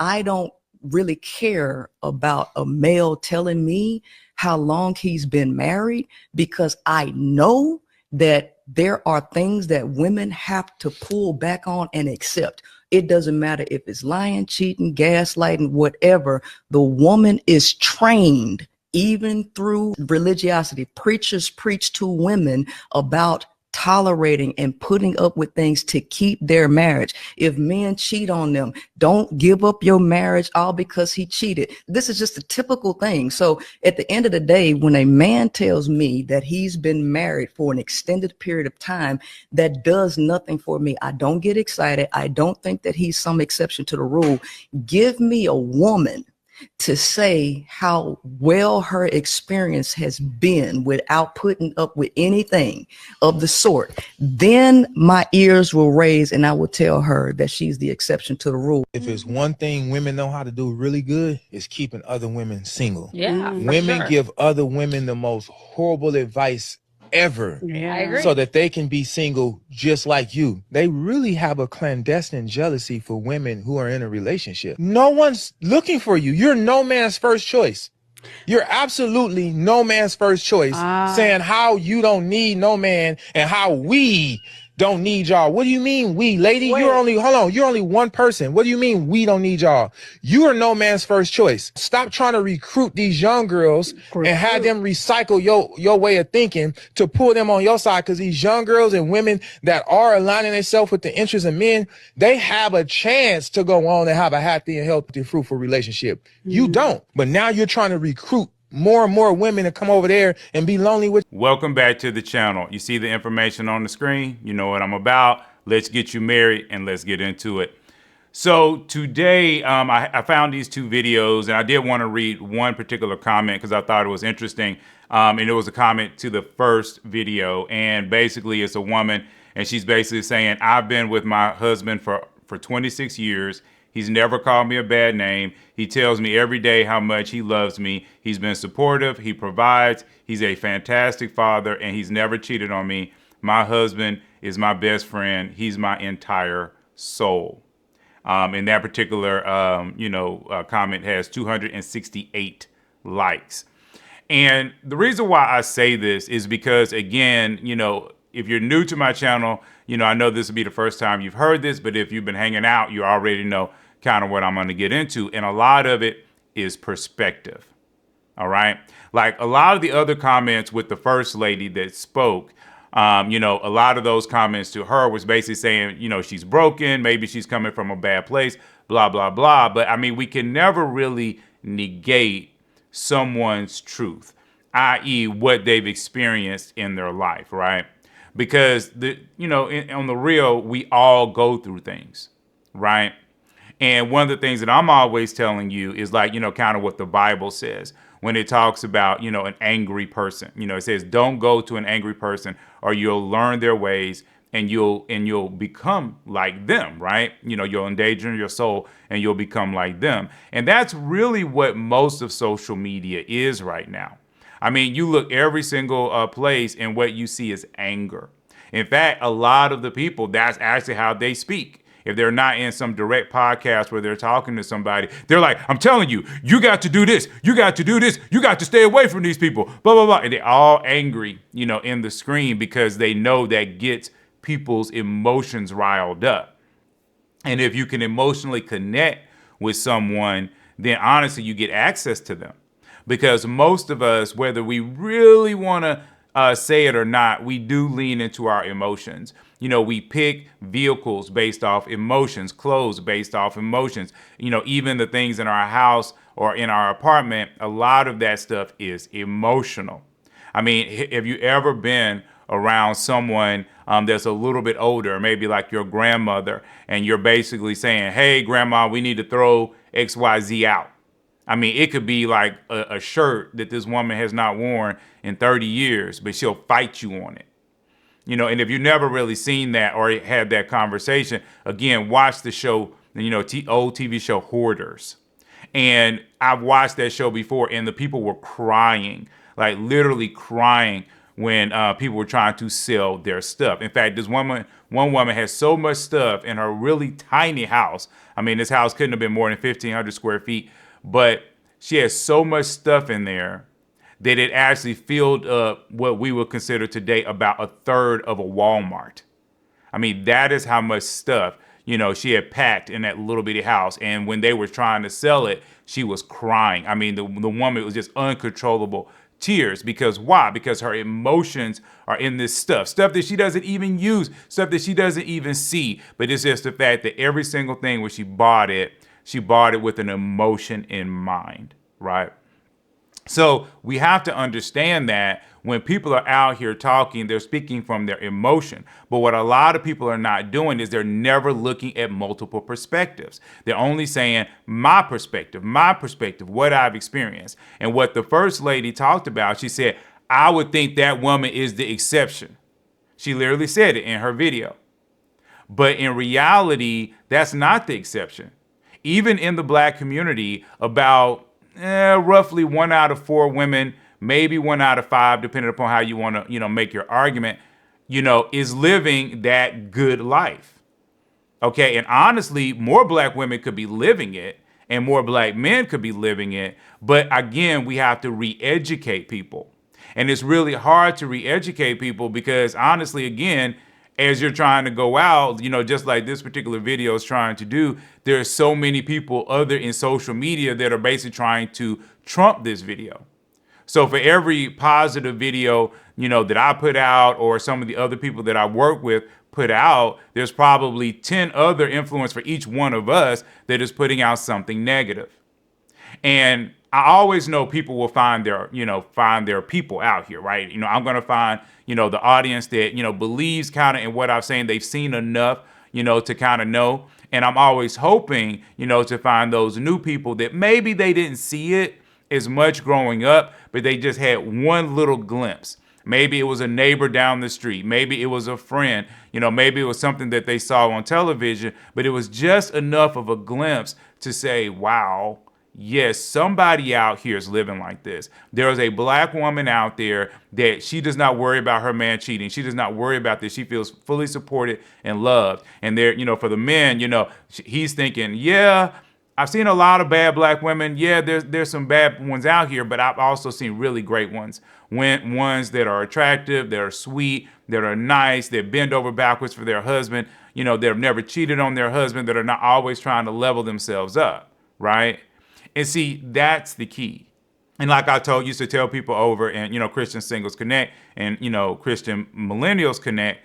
I don't really care about a male telling me how long he's been married, because I know that there are things that women have to pull back on and accept. It doesn't matter if it's lying, cheating, gaslighting, whatever. The woman is trained, even through religiosity. Preachers preach to women about tolerating and putting up with things to keep their marriage. If men cheat on them, don't give up your marriage all because he cheated. This is just a typical thing. So at the end of the day, when a man tells me that he's been married for an extended period of time, that does nothing for me. I don't get excited. I don't think that he's some exception to the rule. Give me a woman to say how well her experience has been without putting up with anything of the sort. Then my ears will raise and I will tell her that she's the exception to the rule. If it's one thing women know how to do really good, is keeping other women single. Yeah, women give other women the most horrible advice ever. Yeah, I agree. So that they can be single just like you. They really have a clandestine jealousy for women who are in a relationship. No one's looking for you. You're no man's first choice. You're absolutely no man's first choice, saying how you don't need no man and how we don't need y'all. What do you mean we, lady? Wait. You're only one person. What do you mean we don't need y'all? You are no man's first choice. Stop trying to recruit these young girls and have them recycle your way of thinking to pull them on your side, because these young girls and women that are aligning themselves with the interests of men, they have a chance to go on and have a happy and healthy, fruitful relationship. You don't. But now you're trying to recruit more and more women to come over there and be lonely with. Welcome back to the channel. You see the information on the screen. You know what I'm about. Let's get you married and let's get into it. So today I found these two videos, and I did want to read one particular comment because I thought it was interesting. And it was a comment to the first video. And basically it's a woman, and she's basically saying, I've been with my husband for 26 years. He's never called me a bad name. He tells me every day how much he loves me. He's been supportive. He provides. He's a fantastic father, and he's never cheated on me. My husband is my best friend. He's my entire soul. And that particular, comment has 268 likes. And the reason why I say this is because, again, if you're new to my channel, I know this will be the first time you've heard this, but if you've been hanging out, you already know kind of what I'm going to get into. And a lot of it is perspective. All right. Like a lot of the other comments with the first lady that spoke, a lot of those comments to her was basically saying, she's broken. Maybe she's coming from a bad place, blah, blah, blah. But I mean, we can never really negate someone's truth, i.e. what they've experienced in their life. Right. Because on the real, we all go through things, right? And one of the things that I'm always telling you is like, kind of what the Bible says when it talks about, an angry person. It says, don't go to an angry person or you'll learn their ways and you'll become like them, right? You'll endanger your soul and you'll become like them. And that's really what most of social media is right now. I mean, you look every single place and what you see is anger. In fact, a lot of the people, that's actually how they speak. If they're not in some direct podcast where they're talking to somebody, they're like, I'm telling you, you got to do this. You got to do this. You got to stay away from these people, blah, blah, blah. And they're all angry, in the screen because they know that gets people's emotions riled up. And if you can emotionally connect with someone, then honestly, you get access to them. Because most of us, whether we really want to say it or not, we do lean into our emotions. We pick vehicles based off emotions, clothes based off emotions. Even the things in our house or in our apartment, a lot of that stuff is emotional. I mean, have you ever been around someone that's a little bit older, maybe like your grandmother, and you're basically saying, hey, grandma, we need to throw XYZ out? I mean, it could be like a shirt that this woman has not worn in 30 years, but she'll fight you on it. And if you've never really seen that or had that conversation, again, watch the show, old TV show Hoarders. And I've watched that show before and the people were crying, like literally crying when people were trying to sell their stuff. In fact, one woman has so much stuff in her really tiny house. I mean, this house couldn't have been more than 1,500 square feet, but she has so much stuff in there that it actually filled up what we would consider today about a third of a Walmart. I mean, that is how much stuff, she had packed in that little bitty house. And when they were trying to sell it, she was crying. I mean, the woman was just uncontrollable tears. Because why? Because her emotions are in this stuff that she doesn't even use, stuff that she doesn't even see. But it's just the fact that every single thing when she bought it with an emotion in mind, right? So we have to understand that when people are out here talking, they're speaking from their emotion. But what a lot of people are not doing is they're never looking at multiple perspectives. They're only saying my perspective, what I've experienced. And what the first lady talked about, she said, I would think that woman is the exception. She literally said it in her video. But in reality, that's not the exception. Even in the Black community, about roughly 1 out of 4 women, maybe 1 out of 5, depending upon how you want to, make your argument, is living that good life. Okay. And honestly, more Black women could be living it and more Black men could be living it. But again, we have to re-educate people. And it's really hard to re-educate people because honestly, again, as you're trying to go out, just like this particular video is trying to do, there are so many people other in social media that are basically trying to trump this video. So for every positive video, that I put out or some of the other people that I work with put out, there's probably 10 other influencers for each one of us that is putting out something negative. And I always know people will find their people out here, right? I'm going to find, the audience that, believes kind of in what I'm saying. They've seen enough, to kind of know. And I'm always hoping, to find those new people that maybe they didn't see it as much growing up, but they just had one little glimpse. Maybe it was a neighbor down the street. Maybe it was a friend. Maybe it was something that they saw on television, but it was just enough of a glimpse to say, wow, yes, somebody out here is living like this. There is a Black woman out there that she does not worry about her man cheating. She does not worry about this. She feels fully supported and loved. And there, for the men, he's thinking, yeah, I've seen a lot of bad Black women. Yeah, there's some bad ones out here, but I've also seen really great ones. Ones that are attractive, that are sweet, that are nice, that bend over backwards for their husband, that have never cheated on their husband, that are not always trying to level themselves up, right? And see, that's the key. And like I used to tell people over and, Christian Singles Connect and, Christian Millennials Connect,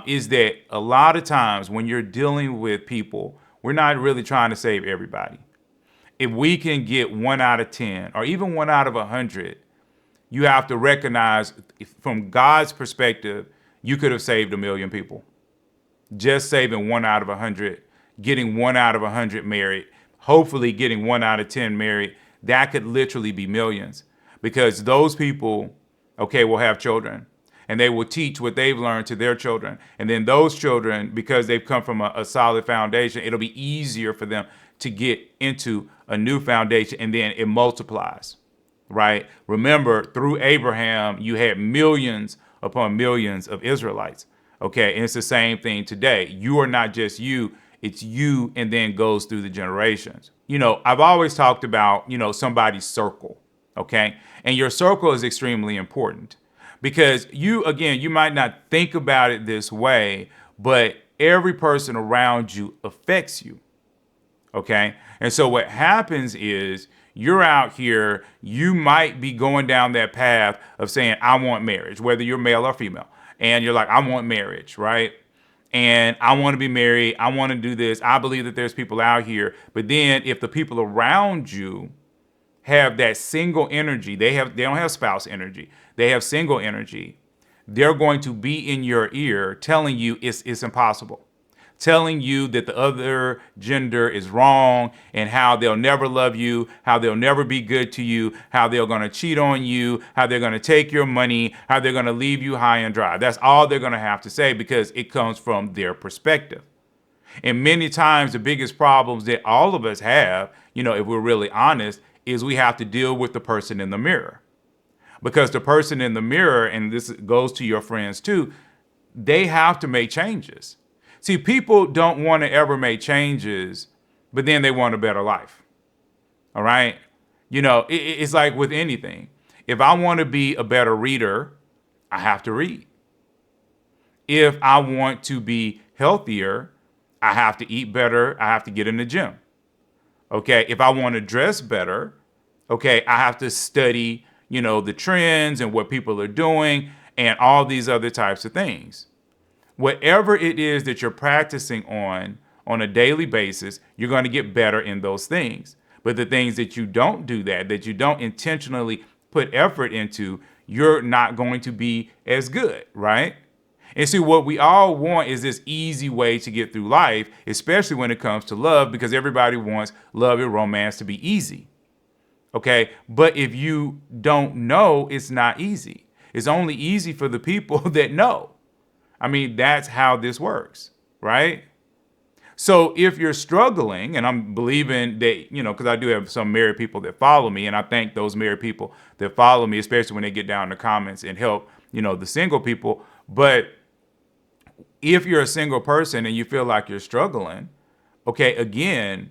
is that a lot of times when you're dealing with people, we're not really trying to save everybody. If we can get 1 out of 10 or even 1 out of 100, you have to recognize from God's perspective, you could have saved 1 million people. Just saving 1 out of 100, getting 1 out of 100 married, hopefully getting 1 out of 10 married, that could literally be millions because those people, will have children and they will teach what they've learned to their children. And then those children, because they've come from a solid foundation, it'll be easier for them to get into a new foundation and then it multiplies, right? Remember, through Abraham, you had millions upon millions of Israelites. Okay, and it's the same thing today. You are not just you. It's you and then goes through the generations. I've always talked about, somebody's circle, okay? And your circle is extremely important because you might not think about it this way, but every person around you affects you, okay? And so what happens is you're out here, you might be going down that path of saying, I want marriage, whether you're male or female. And you're like, I want marriage, right? And I want to be married. I want to do this. I believe that there's people out here. But then if the people around you have that single energy, they don't have spouse energy. They have single energy. They're going to be in your ear telling you it's impossible. Telling you that the other gender is wrong and how they'll never love you, how they'll never be good to you, how they're going to cheat on you, how they're going to take your money, how they're going to leave you high and dry. That's all they're going to have to say because it comes from their perspective. And many times the biggest problems that all of us have, if we're really honest, is we have to deal with the person in the mirror. Because the person in the mirror, and this goes to your friends too, they have to make changes. See, people don't want to ever make changes, but then they want a better life. All right. It's like with anything. If I want to be a better reader, I have to read. If I want to be healthier, I have to eat better. I have to get in the gym. Okay. If I want to dress better, okay, I have to study, the trends and what people are doing and all these other types of things. Whatever it is that you're practicing on a daily basis, you're going to get better in those things. But the things that you don't do that you don't intentionally put effort into, you're not going to be as good, right? And see, what we all want is this easy way to get through life, especially when it comes to love, because everybody wants love and romance to be easy. Okay. But if you don't know, it's not easy. It's only easy for the people that know. I mean, that's how this works, right? So if you're struggling, and I'm believing that, because I do have some married people that follow me, and I thank those married people that follow me, especially when they get down in the comments and help, the single people. But if you're a single person and you feel like you're struggling, okay, again,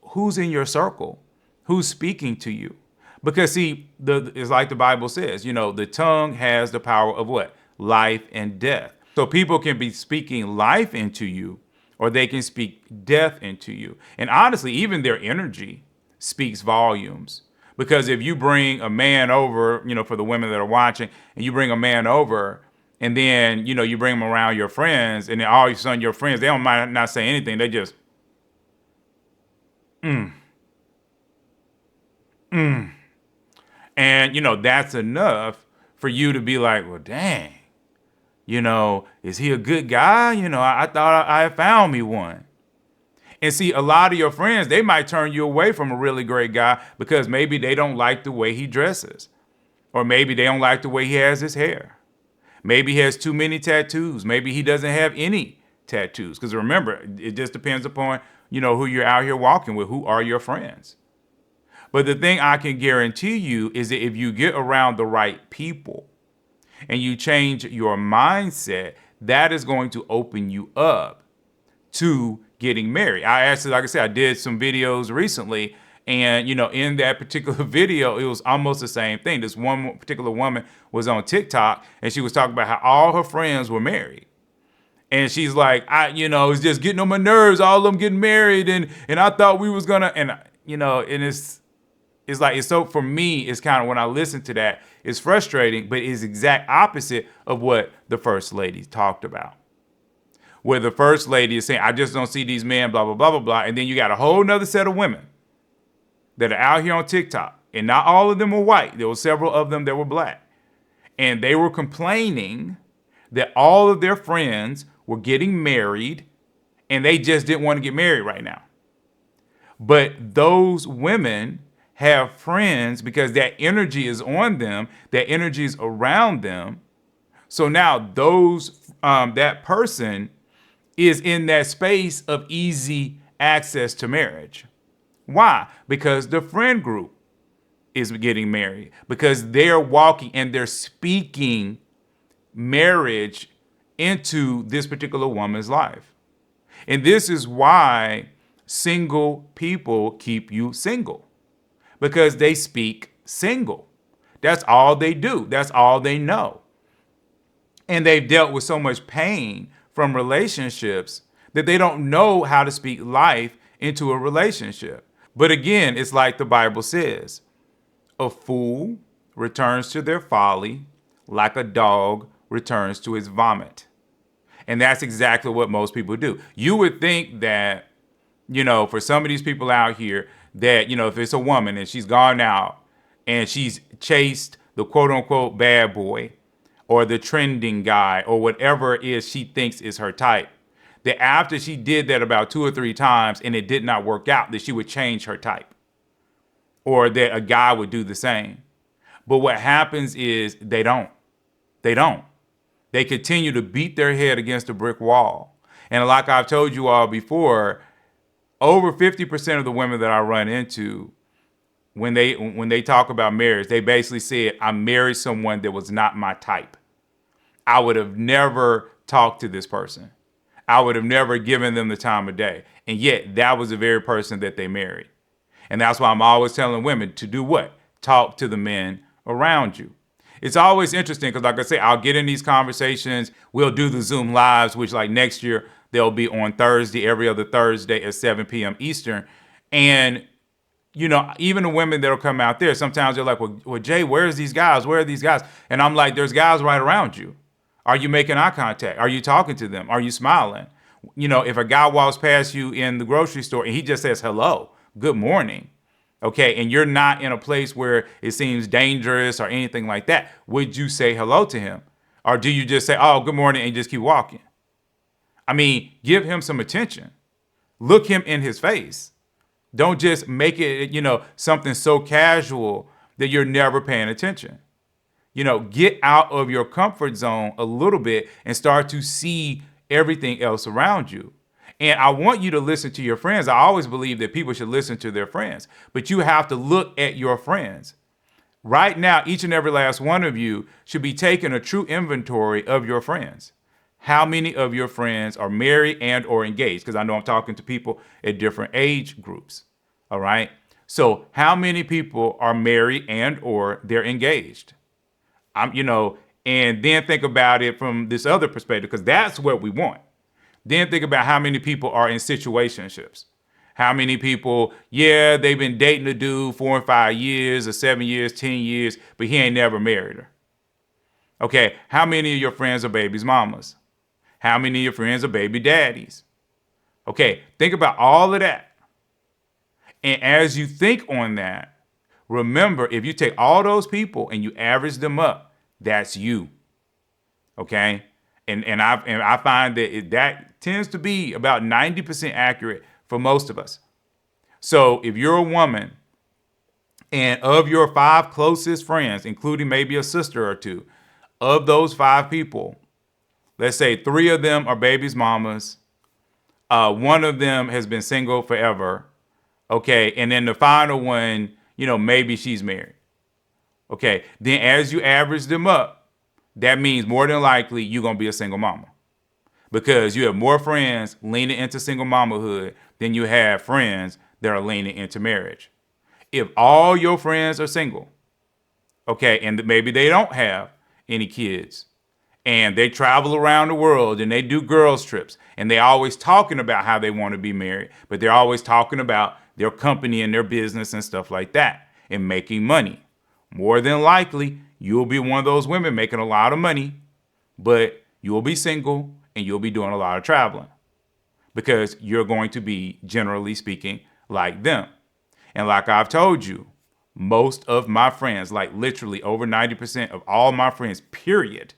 who's in your circle? Who's speaking to you? Because see, it's like the Bible says, the tongue has the power of what? Life and death. So people can be speaking life into you, or they can speak death into you. And honestly, even their energy speaks volumes. Because if you bring a man over, for the women that are watching, and you bring a man over, and then, you bring him around your friends, and then all of a sudden your friends, they don't might not say anything. They just, And, that's enough for you to be like, well, dang, is he a good guy? I thought I had found me one. And see, a lot of your friends, they might turn you away from a really great guy because maybe they don't like the way he dresses. Or maybe they don't like the way he has his hair. Maybe he has too many tattoos. Maybe he doesn't have any tattoos. Because remember, it just depends upon, who you're out here walking with. Who are your friends? But the thing I can guarantee you is that if you get around the right people and you change your mindset, that is going to open you up to getting married. I actually, like I said, I did some videos recently, and in that particular video, it was almost the same thing. This one particular woman was on TikTok, and she was talking about how all her friends were married. And she's like, it's just getting on my nerves, all of them getting married, and I thought we was gonna, and it's like, it's so, for me, it's kind of, when I listen to that, it's frustrating, but it's exact opposite of what the first lady talked about. Where the first lady is saying, I just don't see these men, blah, blah, blah, blah, blah. And then you got a whole nother set of women that are out here on TikTok. And not all of them were white. There were several of them that were black. And they were complaining that all of their friends were getting married and they just didn't want to get married right now. But those women have friends because that energy is on them, that energy is around them. So now that person is in that space of easy access to marriage. Why? Because the friend group is getting married, because they're walking and they're speaking marriage into this particular woman's life. And this is why single people keep you single, because they speak single. That's all they do. That's all they know. And they've dealt with so much pain from relationships that they don't know how to speak life into a relationship. But again, it's like the Bible says, a fool returns to their folly like a dog returns to his vomit. And that's exactly what most people do. You would think that, for some of these people out here, that, if it's a woman and she's gone out and she's chased the quote unquote bad boy or the trending guy or whatever it is she thinks is her type, that after she did that about 2 or 3 times and it did not work out, that she would change her type, or that a guy would do the same. But what happens is they don't. They continue to beat their head against a brick wall. And like I've told you all before, over 50% of the women that I run into, when they talk about marriage, they basically said, I married someone that was not my type. I would have never talked to this person. I would have never given them the time of day. And yet that was the very person that they married. And that's why I'm always telling women to do what? Talk to the men around you. It's always interesting because, like I say, I'll get in these conversations. We'll do the Zoom lives, which like next year, they'll be on Thursday, every other Thursday at 7 p.m. Eastern. And, even the women that'll come out there, sometimes they're like, well, Jay, where's these guys? Where are these guys? And I'm like, there's guys right around you. Are you making eye contact? Are you talking to them? Are you smiling? If a guy walks past you in the grocery store and he just says hello, good morning, okay, and you're not in a place where it seems dangerous or anything like that, would you say hello to him? Or do you just say, oh, good morning, and just keep walking? I mean, give him some attention. Look him in his face. Don't just make it, something so casual that you're never paying attention. Get out of your comfort zone a little bit and start to see everything else around you. And I want you to listen to your friends. I always believe that people should listen to their friends, but you have to look at your friends. Right now, each and every last one of you should be taking a true inventory of your friends. How many of your friends are married and or engaged? Because I know I'm talking to people at different age groups. All right. So how many people are married and or they're engaged? And then think about it from this other perspective, because that's what we want. Then think about how many people are in situationships. How many people, they've been dating a dude 4 and 5 years or 7 years, 10 years, but he ain't never married her. Okay. How many of your friends are baby's mamas? How many of your friends are baby daddies? Okay. Think about all of that. And as you think on that, remember, if you take all those people and you average them up, that's you. Okay. And I find that that tends to be about 90% accurate for most of us. So if you're a woman and of your 5 closest friends, including maybe a sister or 2, of those 5 people, let's say 3 of them are baby's mamas. 1 of them has been single forever. Okay. And then the final one, maybe she's married. Okay. Then as you average them up, that means more than likely you're going to be a single mama, because you have more friends leaning into single mamahood than you have friends that are leaning into marriage. If all your friends are single, okay, and maybe they don't have any kids, and they travel around the world and they do girls trips, and they always talking about how they want to be married, but they're always talking about their company and their business and stuff like that and making money. More than likely, you'll be one of those women making a lot of money, but you'll be single and you'll be doing a lot of traveling because you're going to be, generally speaking, like them. And like I've told you, most of my friends, like literally over 90% of all my friends, period,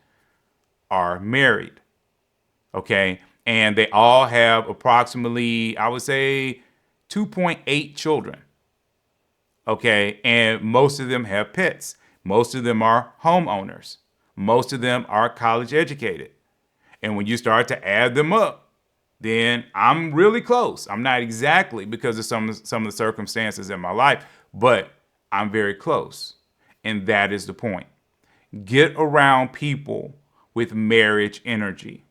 are married. Okay. And they all have approximately, I would say, 2.8 children. Okay. And most of them have pets. Most of them are homeowners. Most of them are college educated. And when you start to add them up, then I'm really close. I'm not exactly, because of some of the circumstances in my life, but I'm very close. And that is the point. Get around people with marriage energy.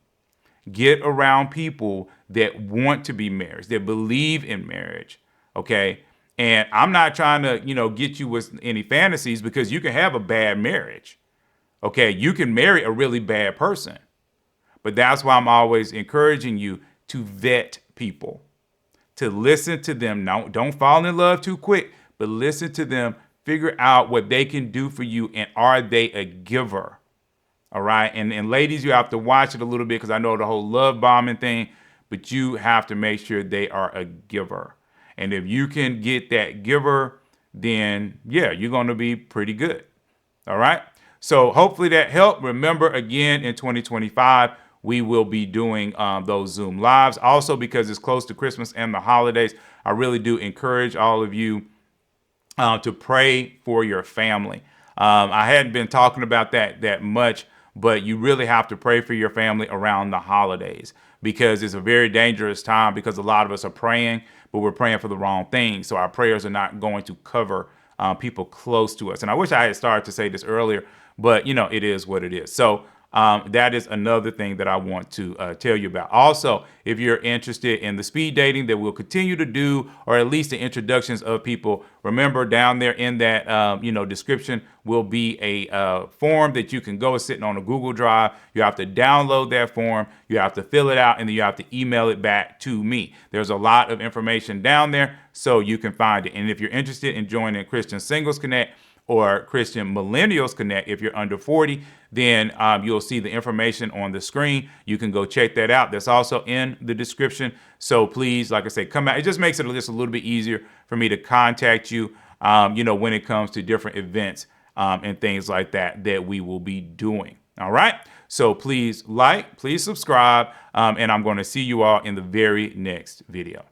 Get around people that want to be married, that believe in marriage. Okay. And I'm not trying to, get you with any fantasies, because you can have a bad marriage. Okay. You can marry a really bad person. But that's why I'm always encouraging you to vet people, to listen to them. Don't fall in love too quick, but listen to them, figure out what they can do for you. And are they a giver? All right. And ladies, you have to watch it a little bit, because I know the whole love bombing thing, but you have to make sure they are a giver. And if you can get that giver, then you're going to be pretty good. All right. So hopefully that helped. Remember, again, in 2025, we will be doing those Zoom lives. Also, because it's close to Christmas and the holidays, I really do encourage all of you to pray for your family. I hadn't been talking about that much, but you really have to pray for your family around the holidays, because it's a very dangerous time, because a lot of us are praying, but we're praying for the wrong thing. So our prayers are not going to cover people close to us. And I wish I had started to say this earlier, but it is what it is. So that is another thing that I want to tell you about. Also, if you're interested in the speed dating that we'll continue to do, or at least the introductions of people, remember down there in that description will be a form that you can go. It's sitting on a Google Drive. You have to download that form. You have to fill it out, and then you have to email it back to me. There's a lot of information down there, so you can find it. And if you're interested in joining Christian Singles Connect or Christian Millennials Connect, if you're under 40, then you'll see the information on the screen. You can go check that out. That's also in the description. So please, like I say, come out. It just makes it just a little bit easier for me to contact you, when it comes to different events and things like that we will be doing. All right. So please please subscribe, and I'm going to see you all in the very next video.